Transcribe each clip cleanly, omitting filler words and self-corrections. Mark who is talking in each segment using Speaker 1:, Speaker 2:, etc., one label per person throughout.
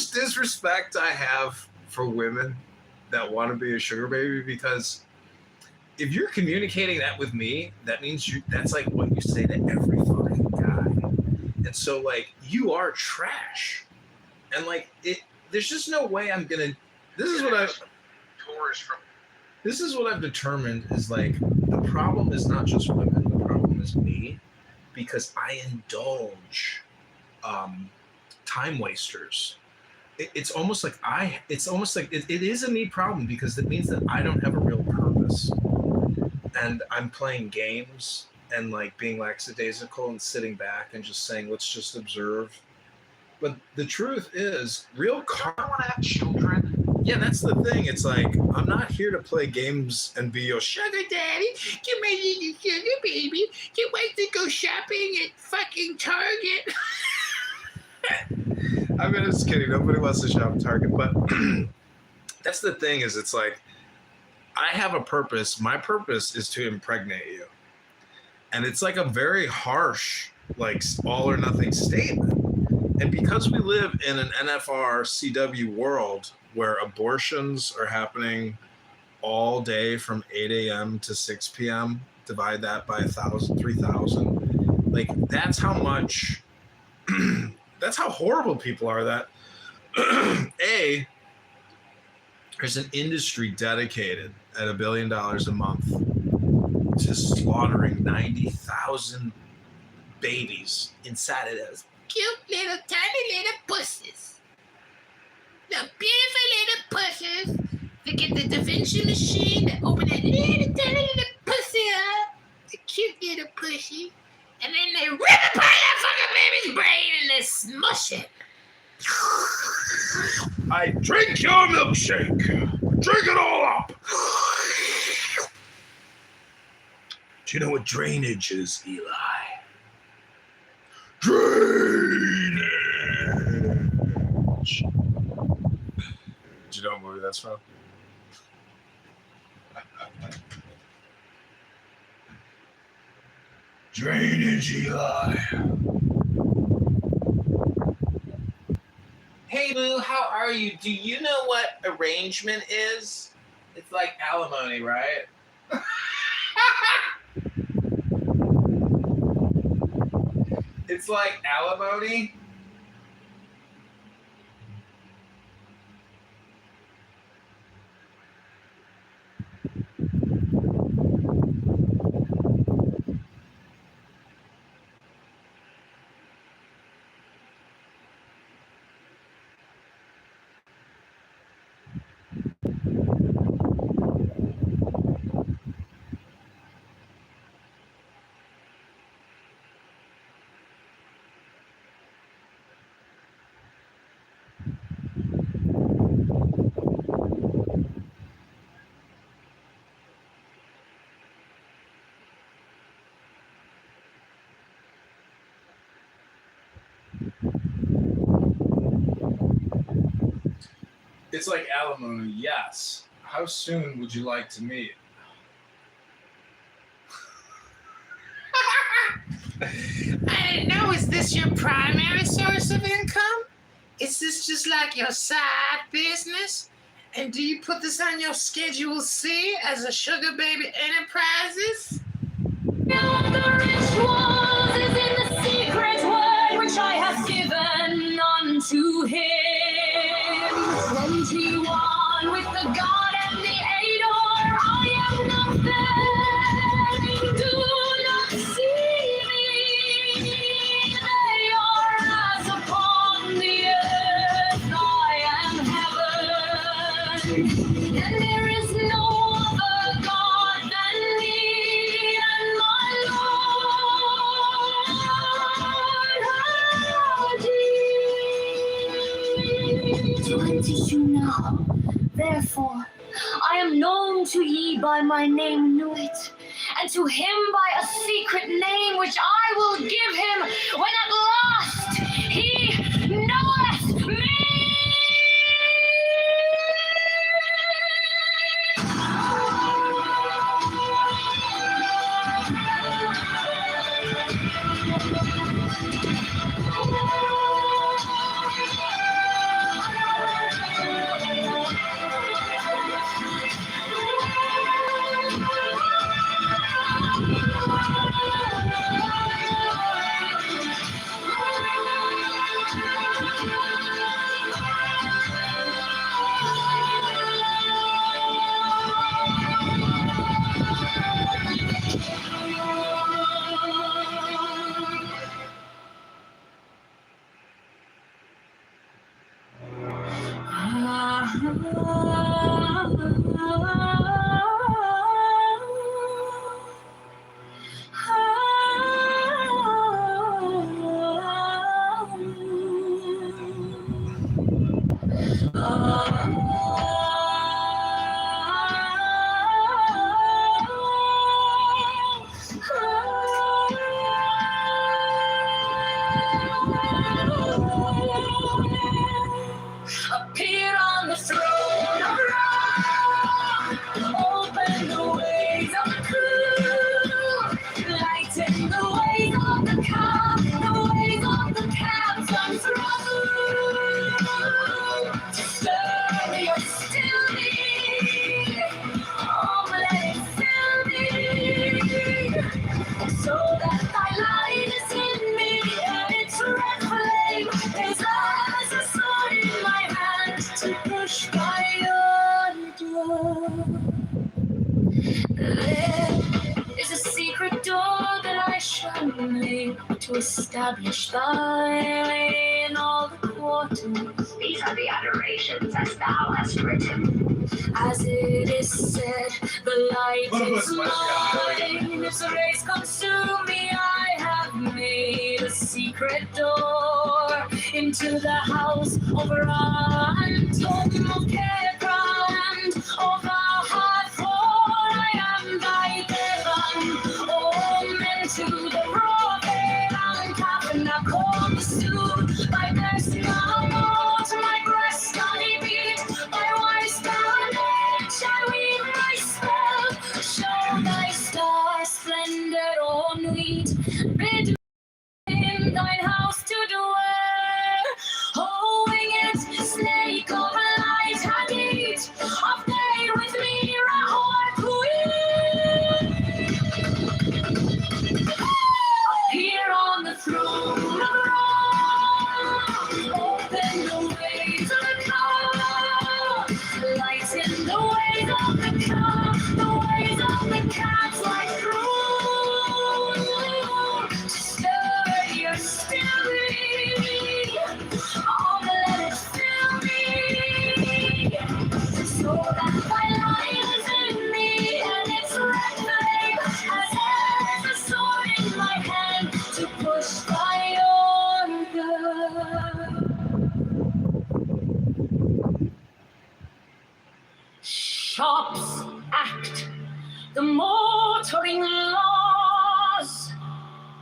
Speaker 1: much disrespect I have for women that want to be a sugar baby, because if you're communicating that with me, that means that's like what you say to every fucking guy. And so like you are trash. And like there's just no way I'm gonna this is what I've determined is like the problem is not just women, the problem is me, because I indulge time wasters. It's almost like it is a me problem, because it means that I don't have a real purpose, and I'm playing games and like being lackadaisical and sitting back and just saying, let's just observe. But the truth is, real
Speaker 2: car. I want to have children.
Speaker 1: Yeah, that's the thing. It's like, I'm not here to play games and be your sugar daddy. You're my little sugar baby. You want to go shopping at fucking Target? I mean, I'm just kidding. Nobody wants to shop at Target. But that's the thing, is it's like, I have a purpose. My purpose is to impregnate you. And it's like a very harsh, like, all or nothing statement. And because we live in an NFR CW world where abortions are happening all day from 8 a.m. to 6 p.m., divide that by 3,000. Like, that's how much, that's how horrible people are, that there's an industry dedicated at $1 billion a month to slaughtering 90,000 babies inside of those cute little tiny little pussies. The beautiful little pussies. They get the Da Vinci machine, they open that little tiny little pussy up, the cute little pussy, and then they rip apart that fucking baby's brain and they smush it. I drink your milkshake. Drink it all up. Do you know what drainage is, Eli? Drainage. Do you know what movie that's from? Drainage, Eli. Hey, Boo, how are you? Do you know what arrangement is? It's like alimony, right? It's like alimony. It's like alimony, yes. How soon would you like to meet? I didn't know, is this your primary source of income? Is this just like your side business? And do you put this on your Schedule C as a Sugar Baby Enterprises?
Speaker 3: The rituals is in the secret word which I have given unto him. 21 with the God and the Ador, I am nothing. Do not see me. They are as upon the earth, I am heaven. And there is no other God than me and my Lord. To entice you now, therefore, I am known to ye by my name Nuit, and to him by a secret name which I will give him when at last he knoweth me. Appear on the throne of wrong, open the ways of the cool, lighten the ways of the calm, the ways of the cabs unthrottled. Stir your still need, oh, let it fill me, so that thy light is in me, and its red flame is as a sword in my hand to push by your door. There is a secret door that I shall make to establish thy way in all the quarters.
Speaker 4: These are the adorations as thou hast written.
Speaker 3: As it is said, the light is mine. Its rays consume me. I have made a secret door into the house of Ra and home of Ketover, of our heart, for I am thy Devon. Oh, men to the prophet and Captain, I call the soon. By blessing our Lord, my breast I beat. My wife's bandage, I weave my spell. Show thy star splendor on wheat. Bid in thine house to dwell. Oh, winged snake of light and heat, obtain with me, Rahor Queen. Appear on the throne of wrong, open the ways of the car, lighten the ways of the car, the ways of the cats like through. Stir your still oh, let it fill me, so that thy light is in me, and its red flame has a sword in my hand to push thy order. Shops act the motoring laws,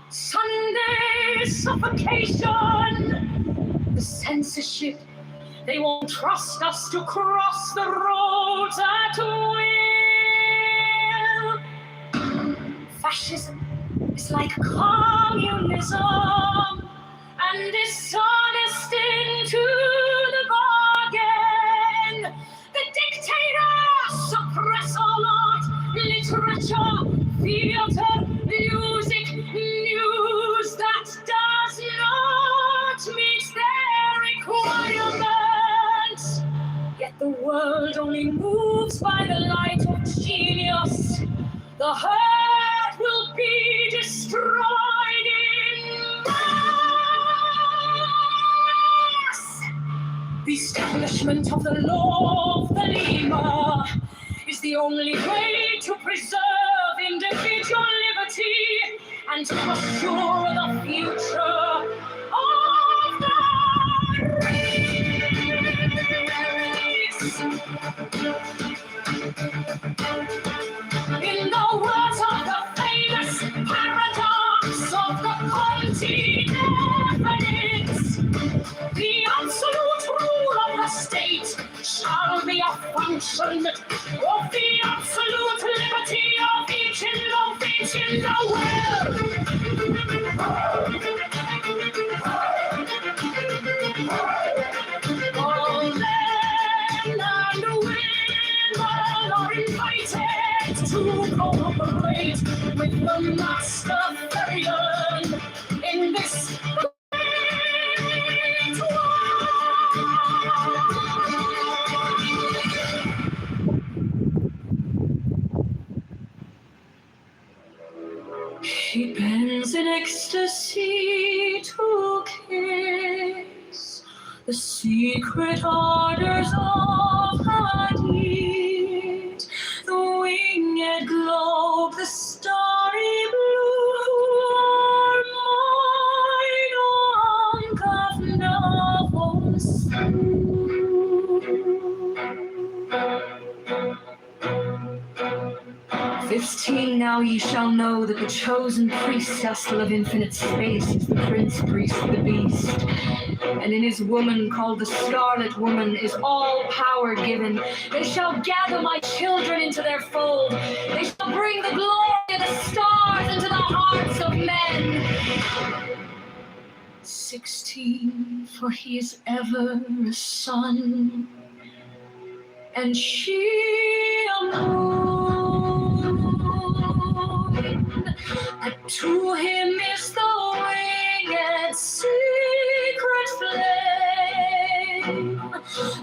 Speaker 3: Sunday suffocation, the censorship. They won't trust us to cross the roads at will. Fascism is like communism and dishonest into the bargain. The dictators suppress all art, literature, theater, music, news that does not meet their requirements. Yet the world only moves by the light of genius. The herd will be destroyed in mass. The establishment of the law of the lemur is the only way to preserve individual liberty and to assure the future of the race. In the words of the famous paradox of the continents, the absolute rule of the state shall be a function of the absolute liberty of each innovation in the world. All men and women are invited to cooperate with the master Ferian in this great war. She bends in ecstasy to kiss the sea. secret orders of Hadid, the winged globe, the starry blue, are mine on Kafnavos. 15 now ye shall know that the chosen priest, Cecil of infinite space, is the prince priest of the beast. And in his woman, called the Scarlet Woman, is all power given. They shall gather my children into their fold. They shall bring the glory of the stars into the hearts of men. 16, for he is ever a son, and she a moon. And to him is the winged secret flame,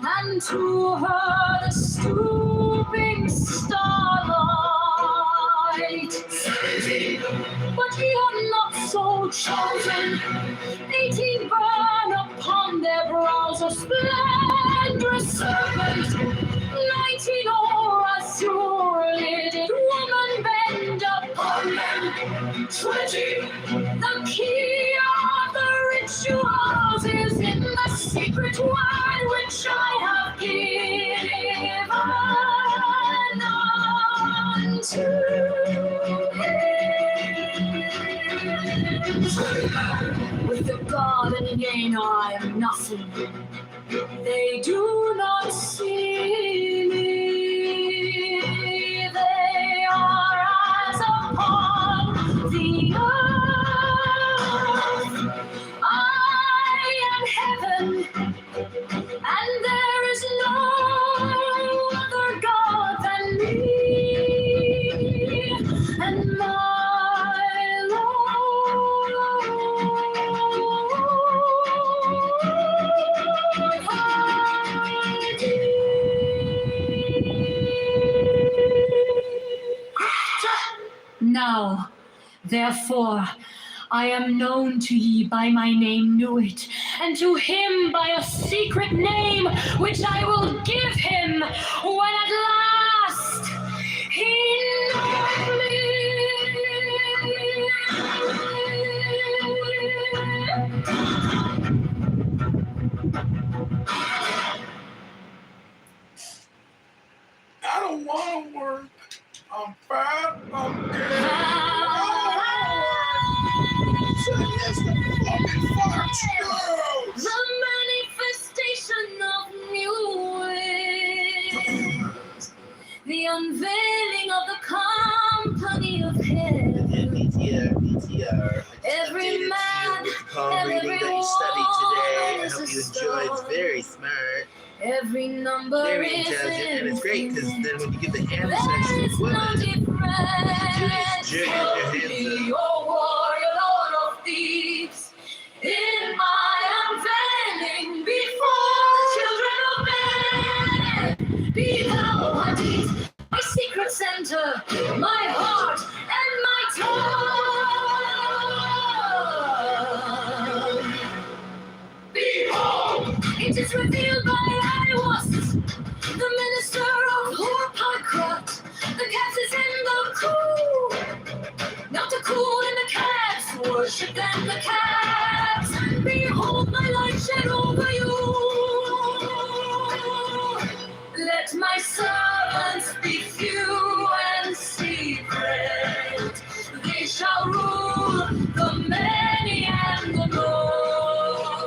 Speaker 3: and to her the stooping starlight. 17, but ye are not so chosen. 18 burn upon their brows a splendorous serpent. 19 o'er azure-lidded woman bend upon them. 20, the key of the rituals is in the secret word which I have given unto him. With the God and gain I am nothing. They do not see me. They are as upon the earth. I am heaven, and there is no other God than me. And my Lord, now, therefore, I am known to ye by my name knew it, and to him by a secret name which I will give him when at last he knoweth
Speaker 1: I don't want to work. I'm fat. I'm dead. That's the fucking Fox Girls.
Speaker 3: the manifestation of new ways, the unveiling of the company of heaven.
Speaker 5: BTR.
Speaker 3: Every man
Speaker 5: Calm
Speaker 3: and
Speaker 5: reading
Speaker 3: every
Speaker 5: that you studied today. I
Speaker 3: woman is
Speaker 5: hope
Speaker 3: a
Speaker 5: you enjoy. It's
Speaker 3: star.
Speaker 5: very smart,
Speaker 3: Every number
Speaker 5: very
Speaker 3: is
Speaker 5: intelligent, and it's great because
Speaker 3: infinite.
Speaker 5: then when you get the hand
Speaker 3: There
Speaker 5: sex
Speaker 3: is
Speaker 5: to
Speaker 3: no
Speaker 5: women,
Speaker 3: difference.
Speaker 5: Jerry, your hands
Speaker 3: Be
Speaker 5: up.
Speaker 3: your warrior, Lord of thieves. In my unveiling before children of men. Be thou Hadid, my secret center, my heart and my tongue. Behold, it is revealed by Iwas, the minister of Horpakrat. The cats is in the cool, not the cool in the cats. Worship them, the cats, and behold my light shed over you. Let my servants be few and secret. They shall rule the many and the known.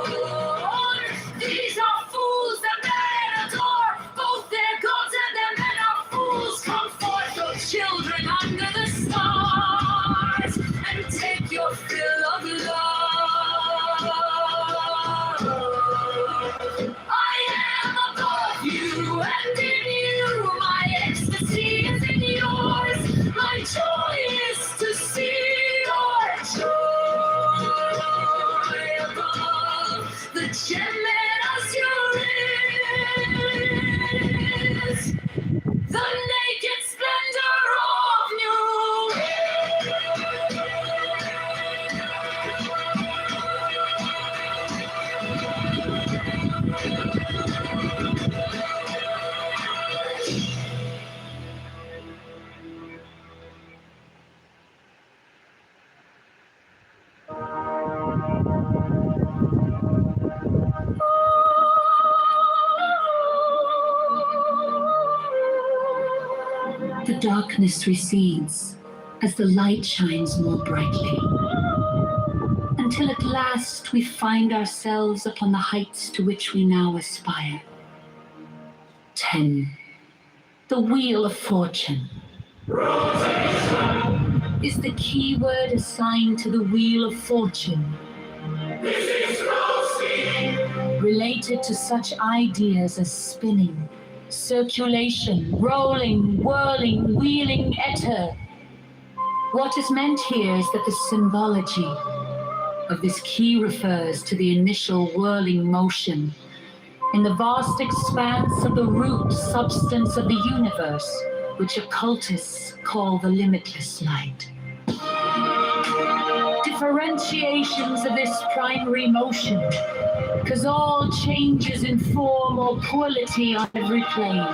Speaker 3: These are fools that men adore. Both their gods and their men are fools. Come forth, O children under the stars, and take your fill of love. the darkness recedes as the light shines more brightly, until at last we find ourselves upon the heights to which we now aspire. 10. The Wheel of Fortune is the key word assigned to the Wheel of Fortune, related to such ideas as spinning, circulation, rolling, whirling, wheeling ether. What is meant here is that the symbology of this key refers to the initial whirling motion in the vast expanse of the root substance of the universe, which occultists call the limitless light. Differentiations of this primary motion cause all changes in form or quality on every plane.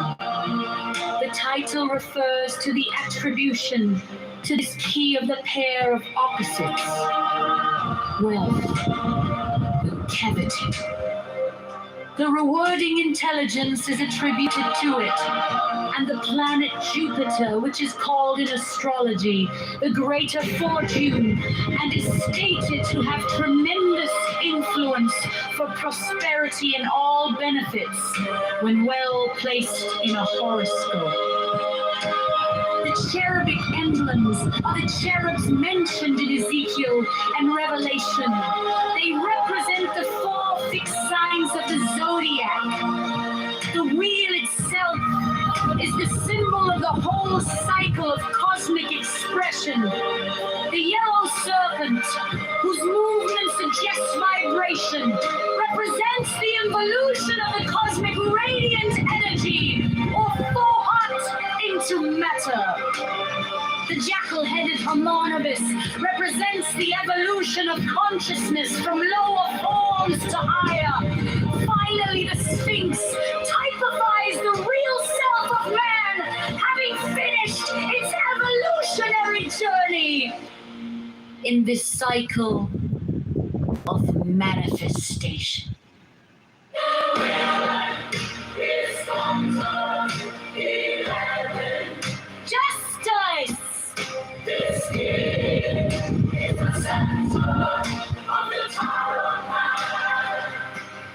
Speaker 3: The title refers to the attribution to this key of the pair of opposites, wealth and cavity. The rewarding intelligence is attributed to it, and the planet Jupiter, which is called in astrology the greater fortune, and is stated to have tremendous influence for prosperity and all benefits when well placed in a horoscope. The cherubic emblems are the cherubs mentioned in Ezekiel and Revelation. They represent the four fixed signs of the zodiac. The wheel itself is the symbol of the whole cycle of cosmic expression. The yellow serpent, whose movement suggests vibration, represents the involution of the cosmic radiant energy, or thought into matter. The jackal-headed homonibus represents the evolution of consciousness from lower forms to higher. Finally, the Sphinx typifies the real self of man, having finished its evolutionary journey in this cycle of manifestation. Justice!
Speaker 4: This is the center of the Tower of Man.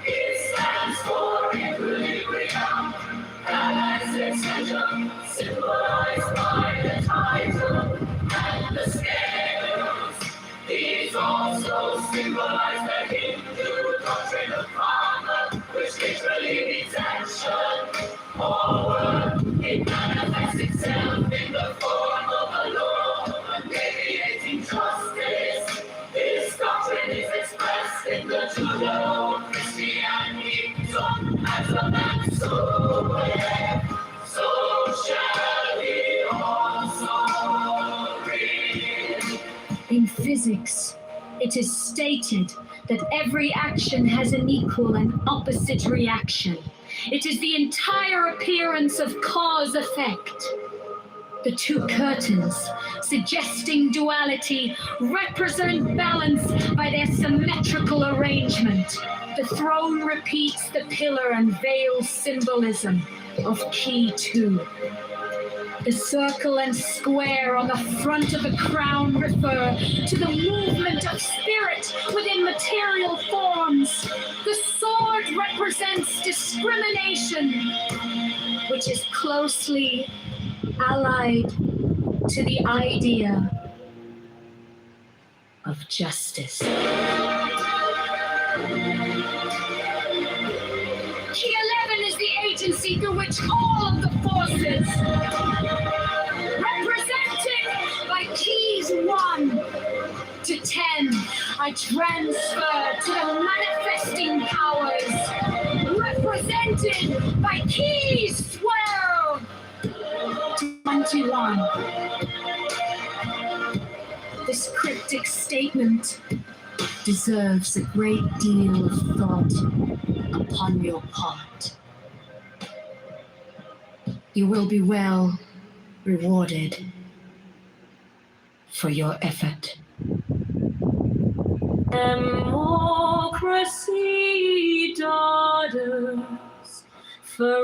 Speaker 4: It stands for equilibrium, balanced symbolized by the title and the scales. These also symbolize the Hindu doctrine of karma, which literally means action or work. It manifests itself in the form of a law, mediating justice. This doctrine is expressed in the Judeo-Christian wisdom as a man soweth, so shall he also reap.
Speaker 3: In physics, it is stated that every action has an equal and opposite reaction. It is the entire appearance of cause-effect. The two curtains, suggesting duality, represent balance by their symmetrical arrangement. The throne repeats the pillar and veil symbolism of key 2. The circle and square on the front of the crown refer to the movement of spirit within material forms. The sword represents discrimination, which is closely allied to the idea of justice. Key 11 is the agency through which all of the forces, represented by keys 1 to 10, are transferred to the manifesting powers, represented by keys 12 to 21. This cryptic statement deserves a great deal of thought upon your part. You will be well rewarded for your effort. Democracy, daughters, ferocious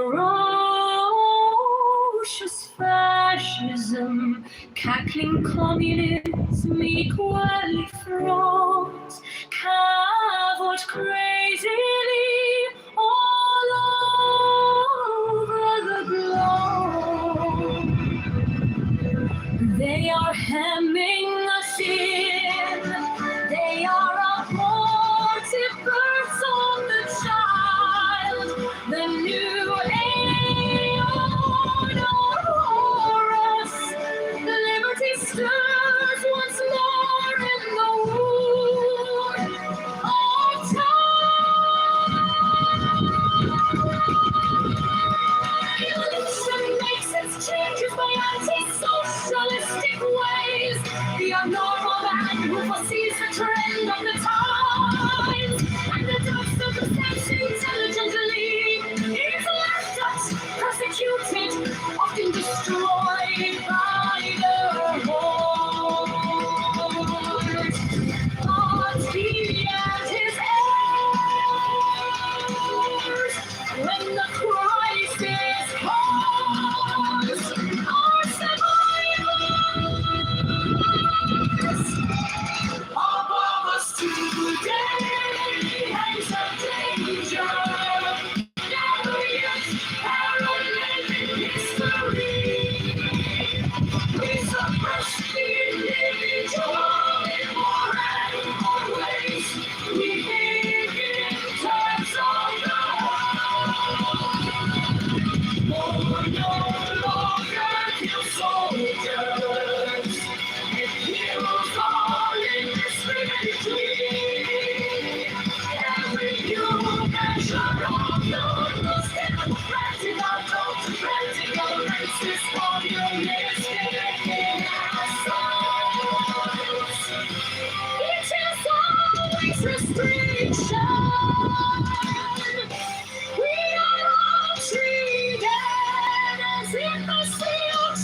Speaker 3: fashion. bosom, cackling communism equally fraught, cavort crazily all over the globe. They are hemming us in, they are abortive births of the child, the new Aeonorus. Liberty stirs once more in the wound of time. Evolution makes its changes by anti-socialistic ways. The abnormal man who foresees the trend of the times and the dark circumstance intelligently is left us persecuted, often destroyed by the horde. But he and his heirs, when the crisis comes, are survivors. Above us today hangs a danger, never yet paralleled in history. We suppress the individual in more and more ways. We think in terms of the whole. No longer kill soldiers. It kills all indiscriminately. Every new measure of norms, democratic, autocratic, racist, communistic assaults. It is always restriction. We are all treated as imbeciles.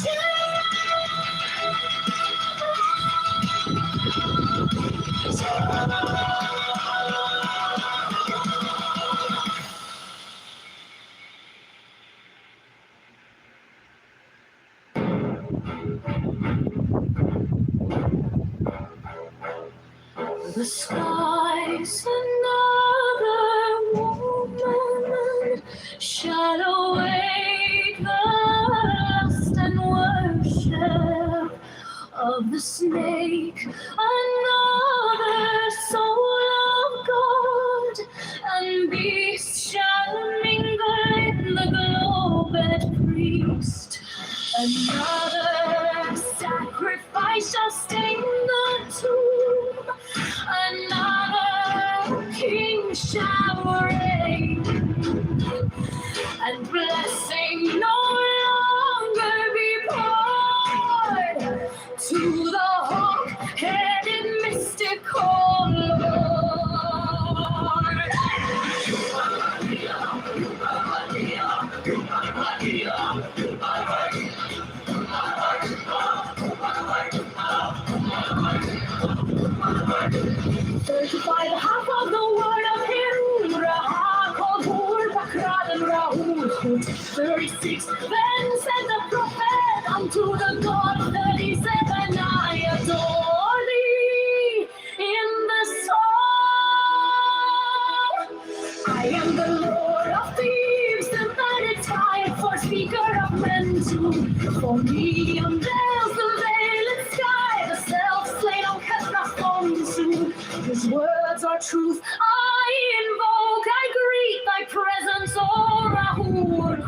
Speaker 3: The sky's another woman shall awake the lust and worship of the snake, another soul of God, and beast shall mingle in the globe-at priest. Another sacrifice shall stain the tomb, another king shall reign, and blessing no longer be poured to the hawk-headed mystical lord. Certify the half of the word of him, Raha called Hur, Bakrat, and Rahut. 36. Then said the prophet unto the God 37, I adore thee in the soul. I am the Lord of Thieves, the mighty tide for speaker of men too. For me unveils the veiled sky, the self-slain on Kesrafon. His words are truth. I invoke, I greet thy presence, O Rahut.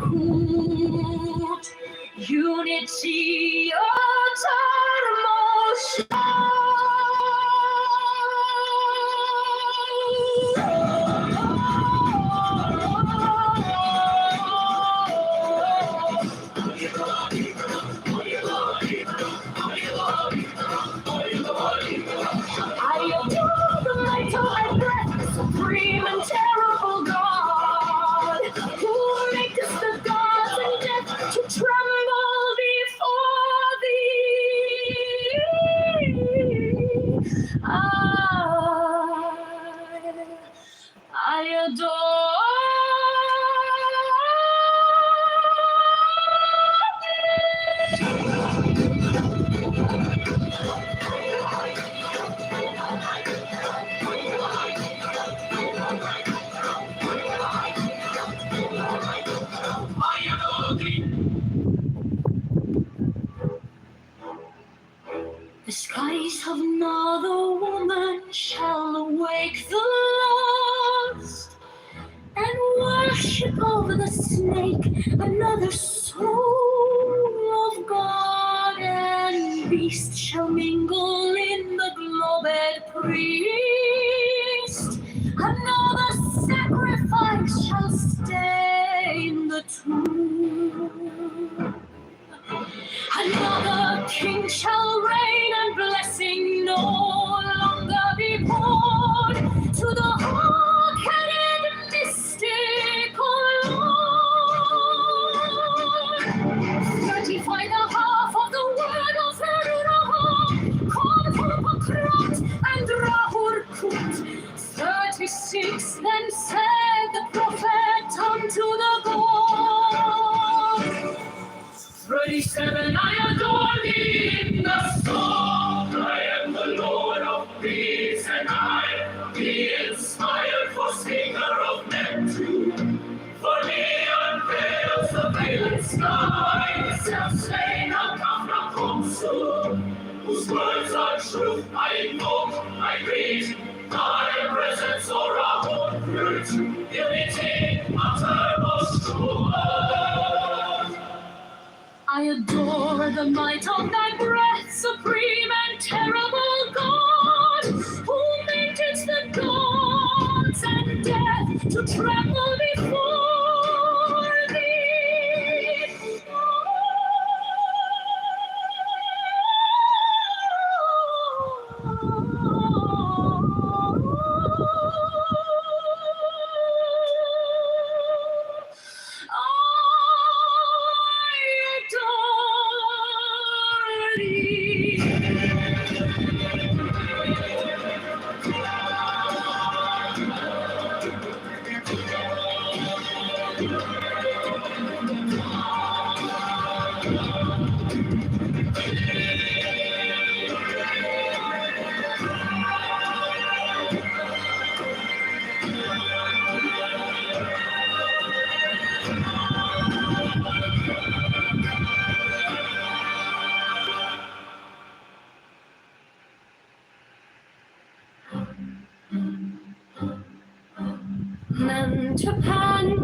Speaker 3: Unity, uttermost. I adore the might of thy breath, supreme and terrible God, who makest the gods and death to tremble before thee. of the snake, another soul of God and beast shall mingle in the globed priest. Another sacrifice shall stay in the tomb. Another king shall reign, and blessing no longer be poured to the hawk-headed mystical Lord. 35 the half of the word of Eruraham, called Hupakrat and Rahurkut. 36 then said the prophet unto the God. 37 I adore thee in the song.
Speaker 4: I am the Lord of peace, and I be inspired for speaker of men too. For me unveils the veiling sky, self-slain Akafra Komsu, whose words are truth I invoke, I greet. Thy presence, or a whole fruit, unity, uttermost true.
Speaker 3: I adore the might of thy breath, supreme and terrible God, who maketh the gods and death to tremble before thee. Men to pan,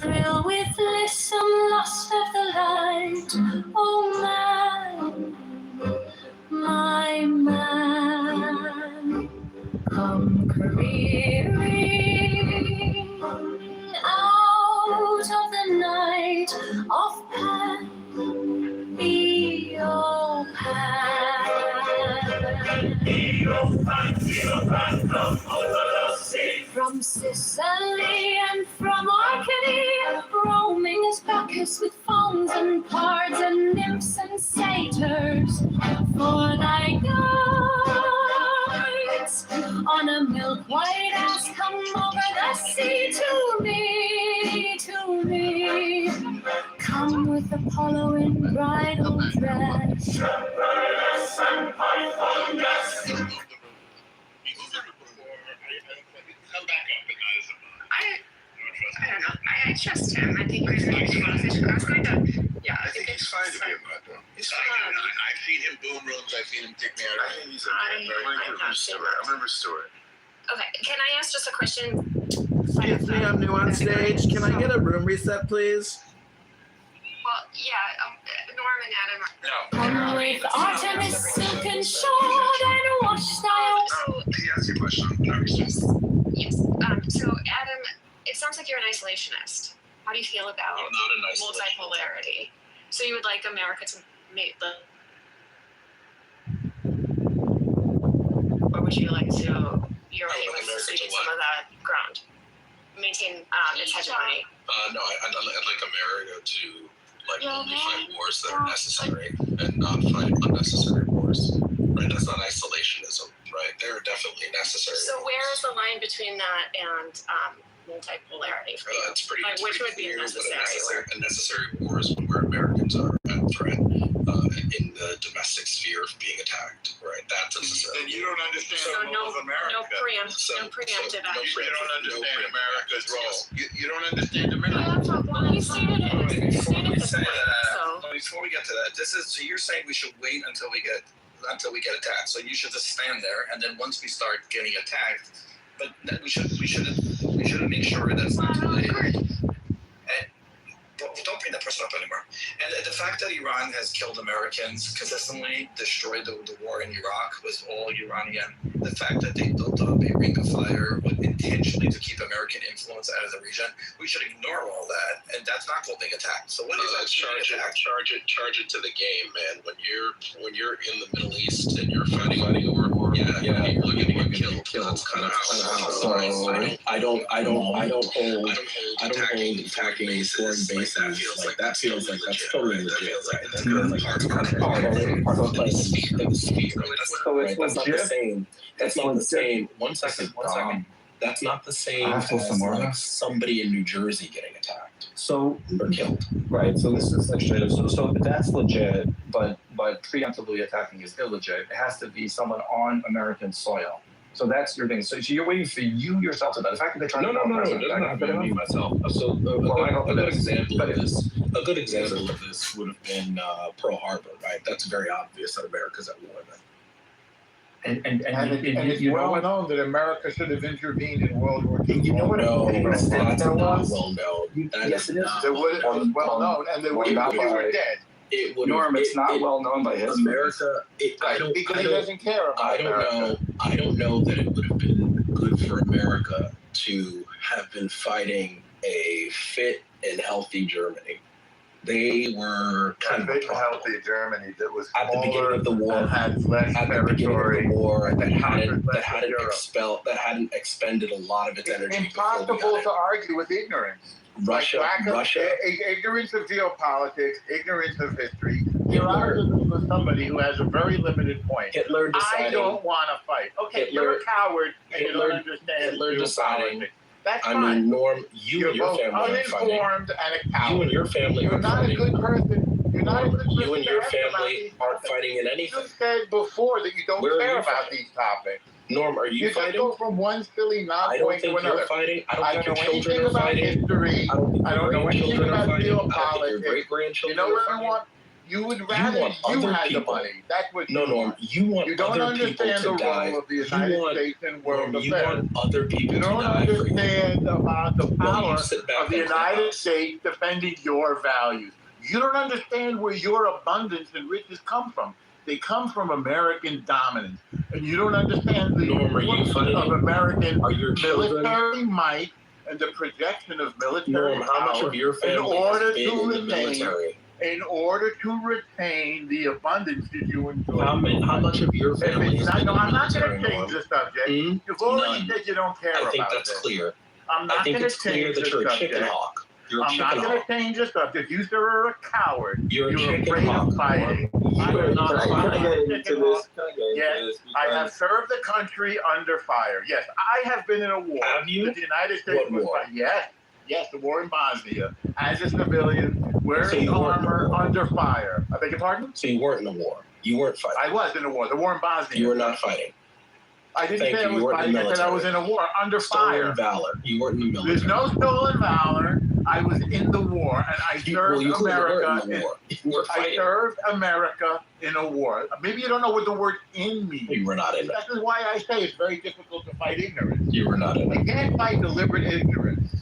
Speaker 3: thrill with lissome lust of the light. Oh man, my man, come careering out of the night of Pan, from Sicily and from Arcady, roaming as Bacchus with fauns and pards and nymphs and satyrs, for thy guides on a milk-white ass come over the sea to me. Come with Apollo in bridal dress.
Speaker 6: I don't know. I trust him. I think we're going to do conversation. I was going to, yeah.
Speaker 7: I think he's fine to be a mud though. He's fine. I've seen him boom rooms. I've seen him take me out. I think he's okay. I'm River Stewart.
Speaker 6: Okay, can I ask just a question?
Speaker 5: Excuse me, I'm new on stage. Can I get a room reset, please?
Speaker 6: Well, yeah, Norm and Adam.
Speaker 3: Come with Artemis silken shod and wash thy
Speaker 6: So,
Speaker 7: He asked you a question.
Speaker 6: yes. So Adam, it sounds like you're an isolationist. How do you feel about
Speaker 7: I'm not an isolationist.
Speaker 6: multipolarity? So you would like America to make the, or would you like to? You're okay with ceding some of that ground, maintain its hegemony.
Speaker 7: No, I'd like America to only fight wars that are necessary and not fight unnecessary wars. Right? That's not isolationism, right? They're definitely necessary.
Speaker 6: So where is the line between that and multipolarity for you?
Speaker 7: It's pretty.
Speaker 6: Like, which would be
Speaker 7: clear what
Speaker 6: necessary?
Speaker 7: a necessary war is when where Americans are at threat in the domestic sphere of being attacked. Right? That's necessary.
Speaker 8: Then you don't understand
Speaker 6: So
Speaker 8: the role of America.
Speaker 6: no preemptive action.
Speaker 8: You don't understand America's role.
Speaker 7: Yes.
Speaker 8: You don't understand America.
Speaker 6: Well, you stated it. You stated the
Speaker 1: Say
Speaker 6: point.
Speaker 1: that,
Speaker 6: So
Speaker 1: before we get to that, so you're saying we should wait until we get attacked. So you should just stand there, and then once we start getting attacked, but we shouldn't make sure that's not too late.
Speaker 7: that Iran has killed Americans consistently, destroyed the war in Iraq was all Iranian. The fact that they built up a ring of fire with intentionally to keep American influence out of the region, we should ignore all that, and that's not called being attacked. So what is that?
Speaker 8: Charge it to the game, man. When you're in the Middle East and you're fighting a war, you're going to get killed. That's kind of how.
Speaker 9: So I don't hold attacking foreign bases like that. Feels like that's totally legit. Right? That feels like that's part of the sphere.
Speaker 10: So it's
Speaker 9: That's not the
Speaker 10: legit.
Speaker 9: same. That's not the same. One second. That's not the same as like somebody in New Jersey getting attacked
Speaker 10: So
Speaker 9: or killed.
Speaker 10: right. So this is legit. So that's legit. But preemptively attacking is illegit. It has to be someone on American soil. So that's your thing. So you're waiting for you yourself to die. The fact that they're trying
Speaker 9: No.
Speaker 10: to
Speaker 9: It doesn't have to be me myself. So a good example of this would have been Pearl Harbor, right? That's very obvious that America's at war then.
Speaker 10: and
Speaker 8: it's
Speaker 10: you know
Speaker 8: well
Speaker 10: what?
Speaker 8: known that America should have intervened in World War II.
Speaker 10: You know what?
Speaker 9: No,
Speaker 10: That's
Speaker 9: that's not
Speaker 10: was.
Speaker 9: well known. That
Speaker 10: Yes, it is.
Speaker 9: not
Speaker 8: It was
Speaker 9: well
Speaker 8: well known, and they
Speaker 10: Well, not
Speaker 8: were
Speaker 10: by-
Speaker 8: dead.
Speaker 9: It would
Speaker 10: Norm, it's not well known by history.
Speaker 9: America.
Speaker 8: Because he doesn't care about America.
Speaker 9: I don't know that it would have been good for America to have been fighting a fit and healthy Germany. They were kind of a problem.
Speaker 8: healthy Germany that was
Speaker 9: At the beginning of the war,
Speaker 8: and had less
Speaker 9: at the beginning of
Speaker 8: territory.
Speaker 9: the war, that hadn't
Speaker 8: Europe.
Speaker 9: expended a lot of its
Speaker 8: It's
Speaker 9: energy.
Speaker 8: impossible to argue with ignorance.
Speaker 9: Russia,
Speaker 8: Ignorance of geopolitics, ignorance of history. You're arguing with somebody who has a very limited point.
Speaker 9: Hitler
Speaker 8: I
Speaker 9: deciding.
Speaker 8: don't want to fight. Okay,
Speaker 9: Hitler-
Speaker 8: you're a coward and you
Speaker 9: Hitler-
Speaker 8: don't understand
Speaker 9: Hitler deciding.
Speaker 8: geopolitics. That's
Speaker 9: I
Speaker 8: fine.
Speaker 9: mean, Norm, you
Speaker 8: You're
Speaker 9: and your
Speaker 8: both
Speaker 9: family are fighting.
Speaker 8: uninformed and a
Speaker 9: You
Speaker 8: coward.
Speaker 9: and your family
Speaker 8: You're
Speaker 9: are
Speaker 8: not a
Speaker 9: fighting.
Speaker 8: good person. You're not a good person.
Speaker 9: You and your
Speaker 8: to ask about
Speaker 9: family
Speaker 8: these
Speaker 9: aren't
Speaker 8: topics.
Speaker 9: fighting in
Speaker 8: You
Speaker 9: anything.
Speaker 8: said before that you don't
Speaker 9: Where are
Speaker 8: care
Speaker 9: you
Speaker 8: about
Speaker 9: fighting?
Speaker 8: these topics.
Speaker 9: Norm, are you
Speaker 8: You just
Speaker 9: fighting?
Speaker 8: go from one silly
Speaker 9: I don't
Speaker 8: non-point to
Speaker 9: think
Speaker 8: another.
Speaker 9: you're fighting. I
Speaker 8: I
Speaker 9: don't
Speaker 8: don't
Speaker 9: think
Speaker 8: know
Speaker 9: your children
Speaker 8: anything
Speaker 9: are
Speaker 8: about
Speaker 9: fighting.
Speaker 8: history.
Speaker 9: I don't think
Speaker 8: I don't
Speaker 9: your
Speaker 8: know anything
Speaker 9: grandchildren are
Speaker 8: about
Speaker 9: fighting. I don't think your
Speaker 8: geopolitics. You
Speaker 9: great-grandchildren
Speaker 8: know
Speaker 9: are
Speaker 8: what I
Speaker 9: fighting.
Speaker 8: want? You would rather
Speaker 9: want
Speaker 8: you
Speaker 9: other
Speaker 8: had the
Speaker 9: people-
Speaker 8: money. That's what
Speaker 9: No,
Speaker 8: you
Speaker 9: Norm,
Speaker 8: want.
Speaker 9: you want
Speaker 8: You don't
Speaker 9: other people
Speaker 8: understand
Speaker 9: to
Speaker 8: the
Speaker 9: die.
Speaker 8: role of the
Speaker 9: You
Speaker 8: United
Speaker 9: want-
Speaker 8: States in world
Speaker 9: Norm, you
Speaker 8: affairs.
Speaker 9: want other people
Speaker 8: You
Speaker 9: to
Speaker 8: don't
Speaker 9: die for you.
Speaker 8: understand about the
Speaker 9: Well,
Speaker 8: power
Speaker 9: you sit back
Speaker 8: of the
Speaker 9: and
Speaker 8: United
Speaker 9: laugh.
Speaker 8: States defending your values. You don't understand where your abundance and riches come from. They come from American dominance. And you don't understand the
Speaker 9: Norm, are you
Speaker 8: importance
Speaker 9: fighting?
Speaker 8: of American
Speaker 9: Are your children?
Speaker 8: military might and the projection of military
Speaker 9: Norm, how much
Speaker 8: power
Speaker 9: of your family
Speaker 8: order
Speaker 9: has been
Speaker 8: to
Speaker 9: in the
Speaker 8: remain-
Speaker 9: military?
Speaker 8: in order to retain the abundance that you enjoy.
Speaker 9: How much of your
Speaker 8: If
Speaker 9: family
Speaker 8: it's
Speaker 9: has
Speaker 8: not,
Speaker 9: been
Speaker 8: no, I'm
Speaker 9: in the
Speaker 8: not going
Speaker 9: military,
Speaker 8: to change
Speaker 9: Norm?
Speaker 8: the subject.
Speaker 9: Hmm?
Speaker 8: You've already
Speaker 9: None.
Speaker 8: said you don't care
Speaker 9: I think
Speaker 8: about
Speaker 9: that's
Speaker 8: this.
Speaker 9: clear.
Speaker 8: I'm
Speaker 9: I
Speaker 8: not
Speaker 9: think
Speaker 8: going to
Speaker 9: it's clear
Speaker 8: change
Speaker 9: that
Speaker 8: the
Speaker 9: you're a
Speaker 8: subject.
Speaker 9: chicken hawk. You're a
Speaker 8: I'm not
Speaker 9: chicken
Speaker 8: going to
Speaker 9: hawk.
Speaker 8: change the subject. You sir are a coward.
Speaker 9: You're a chicken
Speaker 8: afraid
Speaker 9: hawk.
Speaker 8: of fighting.
Speaker 9: You are not
Speaker 10: Can I
Speaker 9: fighting.
Speaker 10: get into this?
Speaker 8: Yes, I have served the country under fire. Yes, I have been in a war.
Speaker 9: Have you?
Speaker 8: That the United States
Speaker 9: What
Speaker 8: was
Speaker 9: war?
Speaker 8: fighting. Yes, the war in Bosnia. As a civilian,
Speaker 9: So
Speaker 8: wearing
Speaker 9: you weren't in
Speaker 8: armor
Speaker 9: a war.
Speaker 8: under fire. I beg your pardon?
Speaker 9: So you weren't in a war. You weren't fighting.
Speaker 8: I was in a war. The war in Bosnia.
Speaker 9: You were not fighting.
Speaker 8: I didn't
Speaker 9: Thank
Speaker 8: say
Speaker 9: you.
Speaker 8: I
Speaker 9: You
Speaker 8: was
Speaker 9: weren't in
Speaker 8: fighting.
Speaker 9: the
Speaker 8: I said I was in
Speaker 9: military.
Speaker 8: a war under fire.
Speaker 9: Stolen valor. You weren't in the military.
Speaker 8: There's no stolen valor. I was in the war, and I served
Speaker 9: you clearly
Speaker 8: America.
Speaker 9: weren't in the war. You were
Speaker 8: I
Speaker 9: fighting.
Speaker 8: served America in a war. Maybe you don't know what the word "in" means.
Speaker 9: You were not in it.
Speaker 8: That is why I say it's very difficult to fight ignorance.
Speaker 9: You were not in
Speaker 8: You
Speaker 9: it.
Speaker 8: can't fight deliberate ignorance.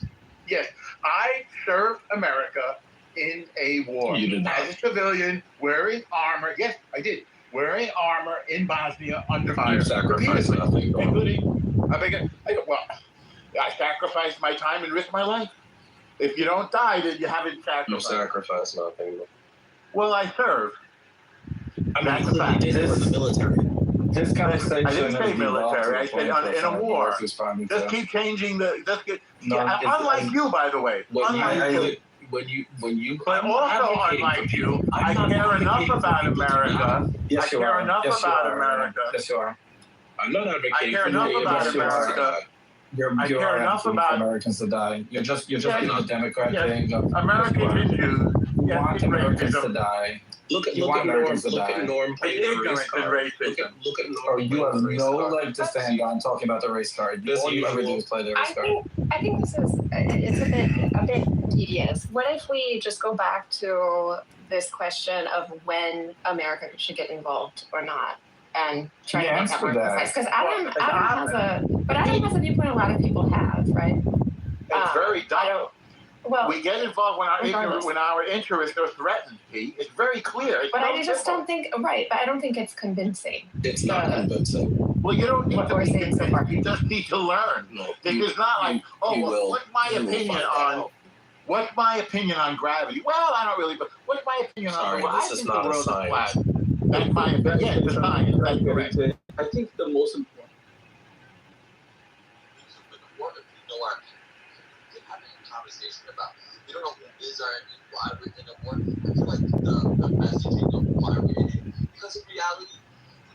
Speaker 8: Yes, I served America in a war.
Speaker 9: You did not.
Speaker 8: As a civilian, wearing armor. Yes, I did. Wearing armor in Bosnia under fire.
Speaker 9: You sacrificed
Speaker 8: Repeatedly.
Speaker 9: nothing. Norm.
Speaker 8: Including, I sacrificed my time and risked my life. If you don't die, then you haven't
Speaker 9: You
Speaker 8: sacrificed.
Speaker 9: sacrificed nothing.
Speaker 8: Well, I served.
Speaker 9: I mean,
Speaker 8: That's
Speaker 9: you
Speaker 8: a
Speaker 9: clearly
Speaker 8: fact.
Speaker 9: did it in the military.
Speaker 10: This conversation
Speaker 8: I didn't say
Speaker 10: has
Speaker 8: military, I said in a war.
Speaker 10: Just
Speaker 8: Just keep changing the. Just get,
Speaker 10: No,
Speaker 8: yeah,
Speaker 10: it's-
Speaker 8: unlike you, by the way.
Speaker 9: When
Speaker 8: Unlike you.
Speaker 9: when you
Speaker 8: But
Speaker 9: I'm not
Speaker 8: also,
Speaker 9: advocating for
Speaker 8: unlike you,
Speaker 9: I'm
Speaker 8: I
Speaker 9: not
Speaker 8: care
Speaker 9: advocating
Speaker 8: enough
Speaker 9: for
Speaker 8: about
Speaker 9: people to die.
Speaker 8: America.
Speaker 10: Yes,
Speaker 8: I
Speaker 10: you
Speaker 8: care
Speaker 10: are.
Speaker 8: enough
Speaker 10: Yes, you
Speaker 8: about
Speaker 10: are.
Speaker 8: America.
Speaker 10: Yes, you are.
Speaker 9: I'm not advocating
Speaker 8: I care
Speaker 9: for
Speaker 8: enough
Speaker 9: people
Speaker 8: about
Speaker 9: to
Speaker 8: America.
Speaker 9: die.
Speaker 10: You
Speaker 8: care
Speaker 10: are
Speaker 8: enough
Speaker 10: advocating
Speaker 8: about-
Speaker 10: for Americans to die. You're just
Speaker 8: Yeah,
Speaker 10: doing the Democrat
Speaker 8: yeah.
Speaker 10: thing. Of,
Speaker 8: American issues.
Speaker 10: you
Speaker 8: Yes,
Speaker 10: want
Speaker 8: it's
Speaker 10: Americans to
Speaker 8: racism.
Speaker 10: die.
Speaker 9: Look at
Speaker 10: You
Speaker 9: look
Speaker 10: want
Speaker 9: at Norm.
Speaker 10: Americans to
Speaker 9: Look at
Speaker 10: die.
Speaker 9: Norm playing the
Speaker 8: Ignorance
Speaker 9: race
Speaker 8: and
Speaker 9: card.
Speaker 8: racism.
Speaker 9: Look at Norm.
Speaker 10: Or you
Speaker 9: playing
Speaker 10: have
Speaker 9: the race
Speaker 10: no
Speaker 9: card.
Speaker 10: leg to stand on talking about the race card.
Speaker 9: As
Speaker 10: All you ever do
Speaker 9: usual.
Speaker 10: is play the
Speaker 6: I
Speaker 10: race card.
Speaker 6: think this is it's a bit tedious. What if we just go back to this question of when America should get involved or not, and try to make that more precise? Because Adam has a viewpoint a lot of people have, right?
Speaker 8: It's very
Speaker 6: I
Speaker 8: dumb.
Speaker 6: don't. Well,
Speaker 8: We get involved
Speaker 6: regardless.
Speaker 8: when our interests are threatened. Pete. It's very clear. It's
Speaker 6: but
Speaker 8: no
Speaker 6: I just
Speaker 8: simple.
Speaker 6: don't think right. But I don't think it's convincing.
Speaker 9: It's not convincing.
Speaker 8: Well, you don't need
Speaker 6: What
Speaker 8: to
Speaker 6: we're
Speaker 8: be
Speaker 6: saying so
Speaker 8: convinced.
Speaker 6: far.
Speaker 8: You just need to learn.
Speaker 9: No,
Speaker 8: It's not like, oh,
Speaker 9: you
Speaker 8: well,
Speaker 9: will-
Speaker 8: what's my
Speaker 9: you will
Speaker 8: opinion
Speaker 9: find
Speaker 8: on
Speaker 9: out.
Speaker 8: what's my opinion on gravity? Well, I don't really. But what's my opinion
Speaker 9: Sorry,
Speaker 8: on the world?
Speaker 9: this
Speaker 8: I
Speaker 9: is
Speaker 8: think
Speaker 9: not
Speaker 8: the
Speaker 9: a
Speaker 8: world is
Speaker 9: science.
Speaker 8: flat. That's my opinion. Yeah, it's a science. That's correct.
Speaker 11: I think the most important.
Speaker 12: Having a conversation about we don't know who is our enemy, why we're in a war. I feel like the messaging of why we're in it, because in reality,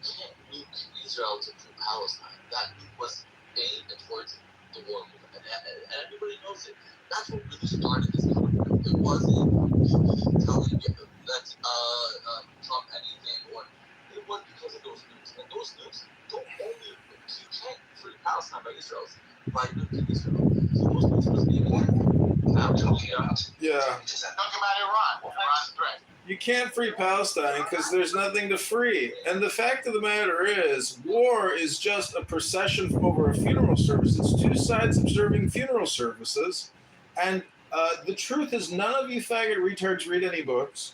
Speaker 12: you can't nuke Israel to free Palestine. That nuke was aimed towards the war movement, and everybody knows it. That's what really started this conflict. It wasn't telling Trump anything, or it was because of those nukes. And those nukes don't only you can't free Palestine by nuking Israel. So those nukes was being
Speaker 1: Yeah.
Speaker 8: Talk about Iran. Iran's threat.
Speaker 1: You can't free Palestine because there's nothing to free. And the fact of the matter is, war is just a procession over a funeral service. It's two sides observing funeral services. And the truth is, none of you faggot retards read any books.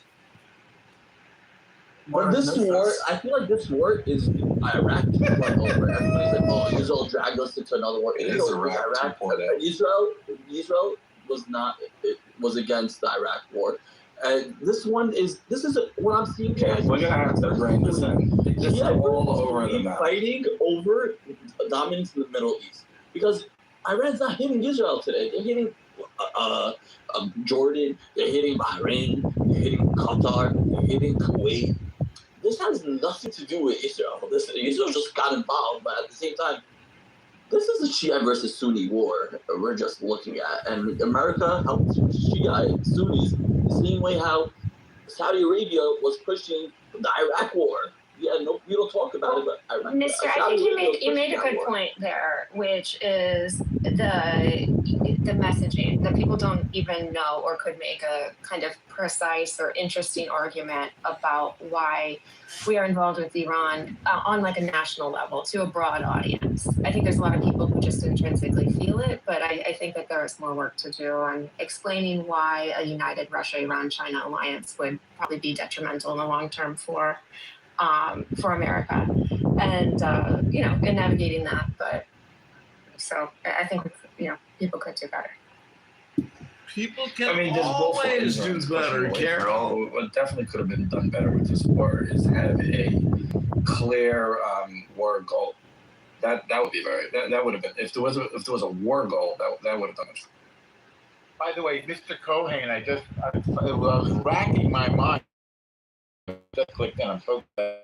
Speaker 11: But this war, I feel like this war is Iraq 2.0. Everybody's like, oh, Israel dragged us into another war.
Speaker 9: It is Iraq 2.0.
Speaker 11: Israel was not. It was against the Iraq war. And this is what I'm seeing.
Speaker 10: Okay, we're gonna have to bring this in. This is all over the map.
Speaker 11: Fighting over dominance in the Middle East because Iran's not hitting Israel today. They're hitting Jordan. They're hitting Bahrain. They're hitting Qatar. They're hitting Kuwait. This has nothing to do with Israel. Israel just got involved, but at the same time, this is a Shia versus Sunni war we're just looking at. And America helped Shia and Sunnis the same way how Saudi Arabia was pushing the Iraq war. Yeah, no, we don't talk about it, but Iraq.
Speaker 6: Mister, I think you made a good point there, which is the messaging that people don't even know or could make a kind of precise or interesting argument about why we are involved with Iran on like a national level to a broad audience. I think there's a lot of people who just intrinsically feel it, but I think that there is more work to do on explaining why a united Russia-Iran-China alliance would probably be detrimental in the long term for America, and in navigating that. But so I think people could do better.
Speaker 1: People can
Speaker 10: there's both
Speaker 1: always
Speaker 10: ways
Speaker 1: do better, Carol.
Speaker 10: What definitely could have been done better with this war is have a clear war goal. That would be that would have been if there was a war goal that would have done it.
Speaker 8: By the way, Mr. Cohen, I was racking my mind. Just clicked in. I'm so glad